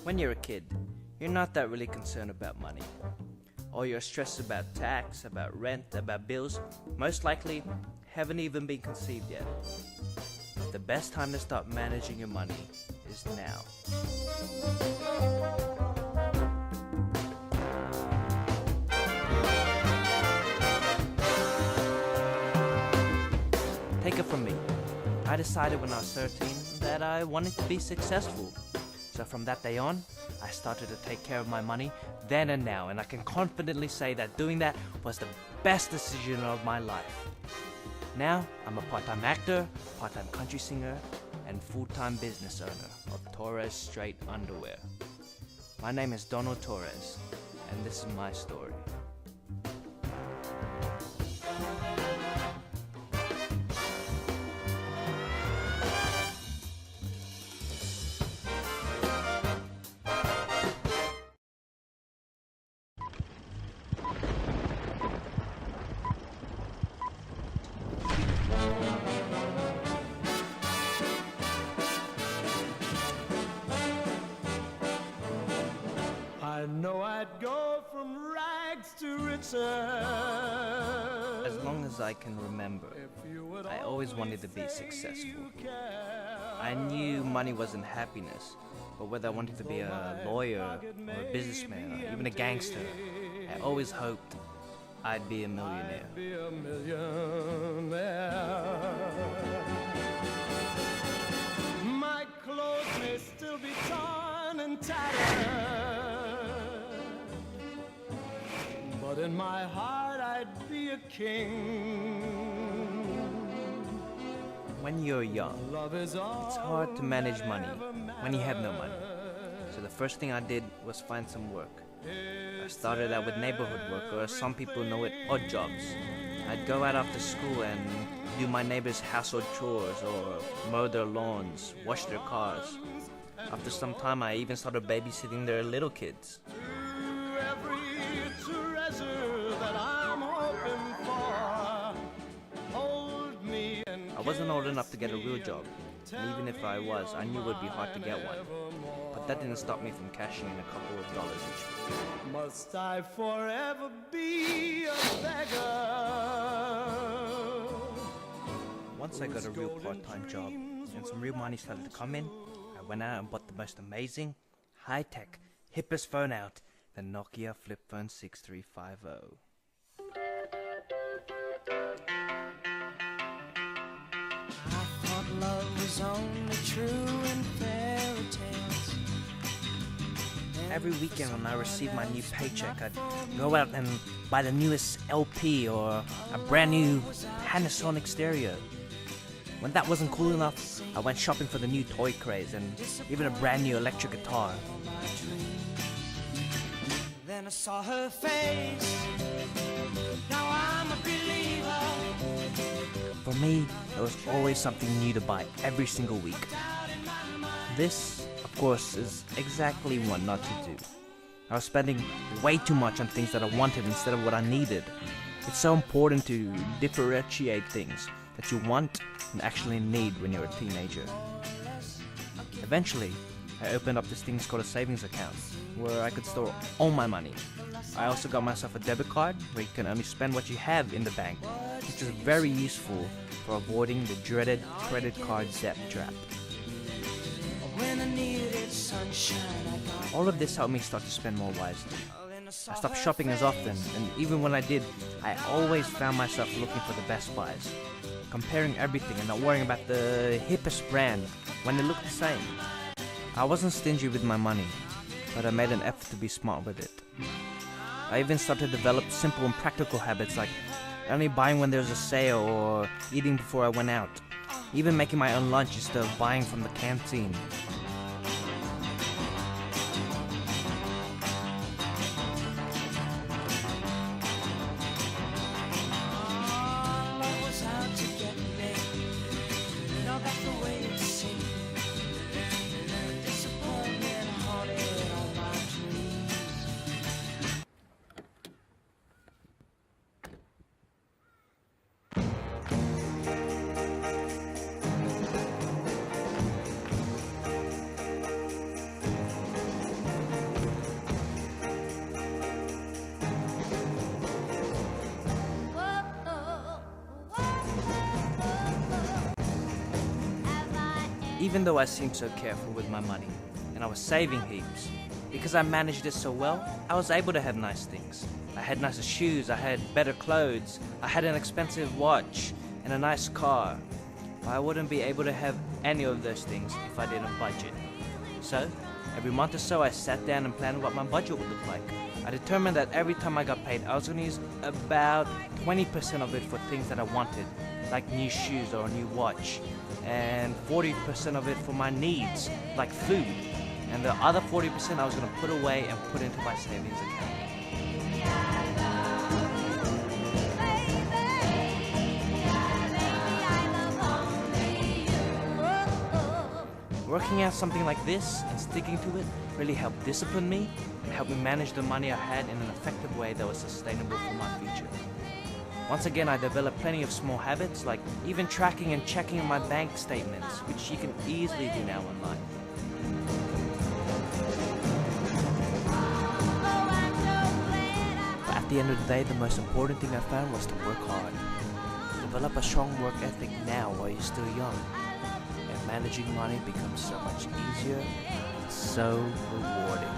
When you're a kid, you're not that really concerned about money. All your stress about tax, about rent, about bills, most likely haven't even been conceived yet. But the best time to start managing your money is now. Take it from me. I decided when I was 13 that I wanted to be successful. So from that day on, I started to take care of my money then and now, and I can confidently say that doing that was the best decision of my life. Now, I'm a part-time actor, part-time country singer, and full-time business owner of Torres Straight Underwear. My name is Donald Torres, and this is my story. I know I'd go from rags to riches. As long as I can remember, I always wanted to be successful. I knew money wasn't happiness, but whether I wanted to be a lawyer or a businessman or even a gangster, I always hoped I'd be a millionaire. My clothes may still be torn and tattered, but in my heart I'd be a king. When you're young, it's hard to manage money when you have no money. So the first thing I did was find some work. I started out with neighborhood work, or as some people know it, odd jobs. I'd go out after school and do my neighbors' household chores or mow their lawns, wash their cars. After some time, I even started babysitting their little kids. I wasn't old enough to get a real job, and even if I was, I knew it would be hard to get one. But that didn't stop me from cashing in a couple of dollars each week. Must I forever be a beggar? Once I got a real part-time job and some real money started to come in, I went out and bought the most amazing, high-tech, hippest phone out, the Nokia Flip Phone 6350. Love was only true in fairy tales. Every weekend when I received my new paycheck, I'd go out and buy the newest LP or a brand new Panasonic stereo. When that wasn't cool enough, I went shopping for the new toy craze and even a brand new electric guitar. Then I saw her face. Now I'm a believer. For me, there was always something new to buy every single week. This, of course, is exactly what not to do. I was spending way too much on things that I wanted instead of what I needed. It's so important to differentiate things that you want and actually need when you're a teenager. Eventually, I opened up this thing called a savings account, where I could store all my money. I also got myself a debit card where you can only spend what you have in the bank, which is very useful for avoiding the dreaded credit card debt trap. When I needed sunshine, All of this helped me start to spend more wisely. I stopped shopping as often, and even when I did, I always found myself looking for the best buys, comparing everything and not worrying about the hippest brand when they looked the same. I wasn't stingy with my money, but I made an effort to be smart with it. I even started to develop simple and practical habits like only buying when there's a sale or eating before I went out. Even making my own lunch instead of buying from the canteen. love was out to get me. Now that's the way it seems. Disappointment haunted all my dreams. Even though I seemed so careful with my money, and I was saving heaps, because I managed it so well, I was able to have nice things. I had nicer shoes, I had better clothes, I had an expensive watch, and a nice car. But I wouldn't be able to have any of those things if I didn't budget. So, every month or so I sat down and planned what my budget would look like. I determined that every time I got paid, I was going to use about 20% of it for things that I wanted, like new shoes or a new watch, and 40% of it for my needs, like food, and the other 40% I was going to put away and put into my savings account. Working out something like this and sticking to it really helped discipline me and helped me manage the money I had in an effective way that was sustainable for my future. Once again, I developed plenty of small habits, like even tracking and checking my bank statements, which you can easily do now online. But at the end of the day, the most important thing I found was to work hard. Develop a strong work ethic now while you're still young. And managing money becomes so much easier and so rewarding.